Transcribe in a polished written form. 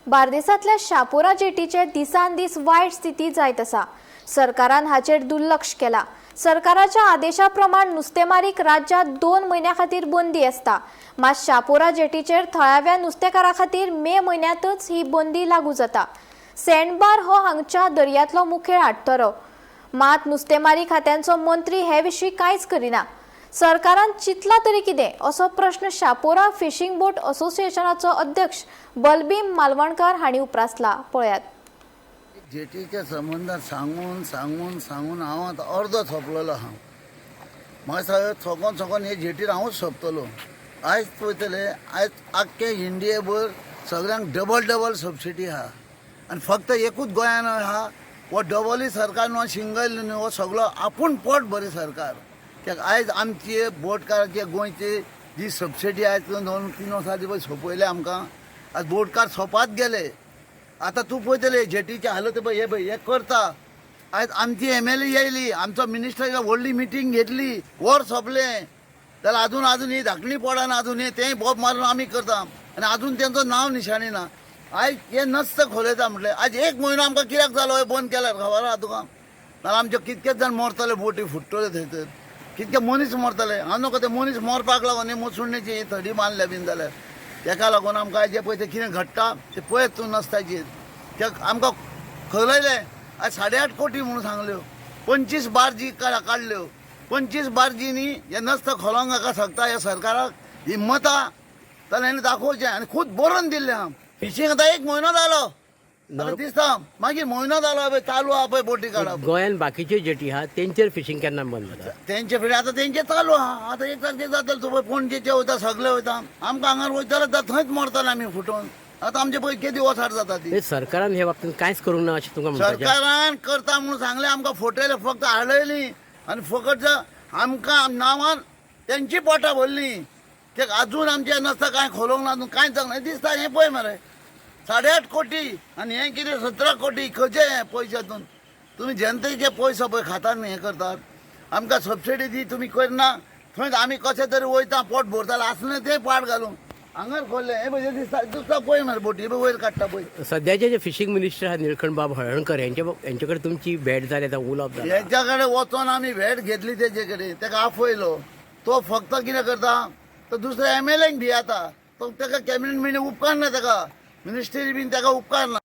बार्देसांतल्या शापोरा जेटीचे दिसान दीस वायट स्थिती जायत आसा। सरकारान हाचेर दुर्लक्ष केला। सरकाराच्या आदेशाप्रमाण नुस्तेमारीक राज्यात 2 महिन्यां खातीर बंदी आसता। मात शापोरा जेटीचेर थळाव्या नुस्तेकारां खातीर मे म्हयन्यांतच ही बंदी लागू जाता। सँडबार हो हांगच्या दर्यांतलो मुखेल आडतरो, मात नुस्तेमारी खात्याचो मंत्री हे विशीं कांयच करिना। सरकारान चिंतला तरी कितें असो प्रश्न शापोरा फिशिंग बोट असोसिएशनाचो अध्यक्ष बलबीम मालवणकर हांणी उपरासला। पळयात। जेटीच्या संबंधात सांगून सांगून सांगून हांव आतां अर्दो सोंपलेलो आहा। म्हाका सोकोन हे जेटीर हांवूच सोंपतलो। आयज पळयतले, आयज आख्खे इंडियेभर सगळ्यांक डबल सबसिडी आहा आनी फक्त एकूच गोंयान आहा। हो डबलूय सरकार न्हू, सिंगल न्हू, हो सगळो आपूण पोट भरी सरकार। कित्याक आयज आमचे बोटकाराचे गोंयचे जी सबसिडी आयज 2-3 वर्सां पळय सोंपयले आमकां। आज बोटकार सोंपात गेले। आता तू पळयतले जेटीची हालत पळय, हे करता। आयज आमची MLA येयली, आमचो मिनिस्टर व्हडली मिटींग घेतली, वर सोंपलें जाल्यार अजून ही धाकणी पडना। अजून हे तें बोब मारून आमी करता आनी अजून तेंचो नांव निशाणी ना। आयज हे नस्त खोलयता म्हटलें। आज 1 म्हयनो आमकां कित्याक जालो हे बंद केल्यार खबर आहा तुका? नाल्यार आमचे कितकेच जाण मरतले, बोटी फुट्टल्यो थंयसर, कितके मनीस मरतले। हांव नको ते मनीस मरपाक लागून हे मुसुणेची थडी मारल्या बीन जाल्यार तेका लागून आमकां जे पळय तें कितें घडटा तें पळयत तूं नसताचेर। कित्याक आमकां खलयले। आज 8.5 कोटी म्हणून सांगल्यो, 25 बार्जी काडल्यो। 25 बार्जींनी हे नस्त खोलोंक नाका शकता ह्या सरकाराक हिम्मत आहा जाल्यार हेणें दाखोवचें आनी खूद बरोवन दिल्लें आहा। फिशींग आतां 1 म्हयनो जालो दिसता, मागीर म्हयनो जालो पळय चालू आहा पळय बोटी काडप। गोंयान बाकीच्यो जेटी आहा तेंचेर फिशींग केन्ना बंद जाता? तेंचे फुडें आतां तेंचे चालू आहा। आतां 1 तारखेक जातलें तुका पणजेचे वयता, सगळे वयता। आमकां हांगार वयता जाल्यार थंयच मरतले आमी फुटोवन। आतां आमचे पळय केदी वसाड जाता ती। सरकारान हे बाबतींत कांयच करूंक ना अशें तुमकां म्हणपाचें? सरकारान करता म्हणून सांगलें, आमकां फटयले, फक्त हाडयली आनी फकत आमकां नांवान तेंची पोटां भरली। ते अजून आमचे नसता कांय खोलोंक ना, कांयच जावंक दिसता। हें पळय मरे 8.5 कोटी आनी हें कितें 17 कोटी खंयचे हे पयशातून? तुमी जनतेचे पयसो पळय खातात न्ही, हें करतात। आमकां सबसिडी दी तुमी करना, थंय आमी कशें तरी वयता, पोट भरताले आसलें तें पाड घालून हांगार खोल्लें। हे पळय दिसता पळय मरे बोटी पळय वयर काडटा पळय। सद्याचे जे फिशींग मिनिस्टर आहा निळकंठ बाब हळर्णकर हेंचे कडेन तुमची भेट जाली, आतां उलोवप जालें? हेच्या कडेन वचोन आमी भेट घेतली तेजे कडेन, तेका आफयलो। तो फक्त कितें करता, तो दुसऱ्या MLAक भियेता। तो तेका कॅबिनेट मिटींग उपकारना, तेका मिनिस्टरी बीन तेका उपकारना।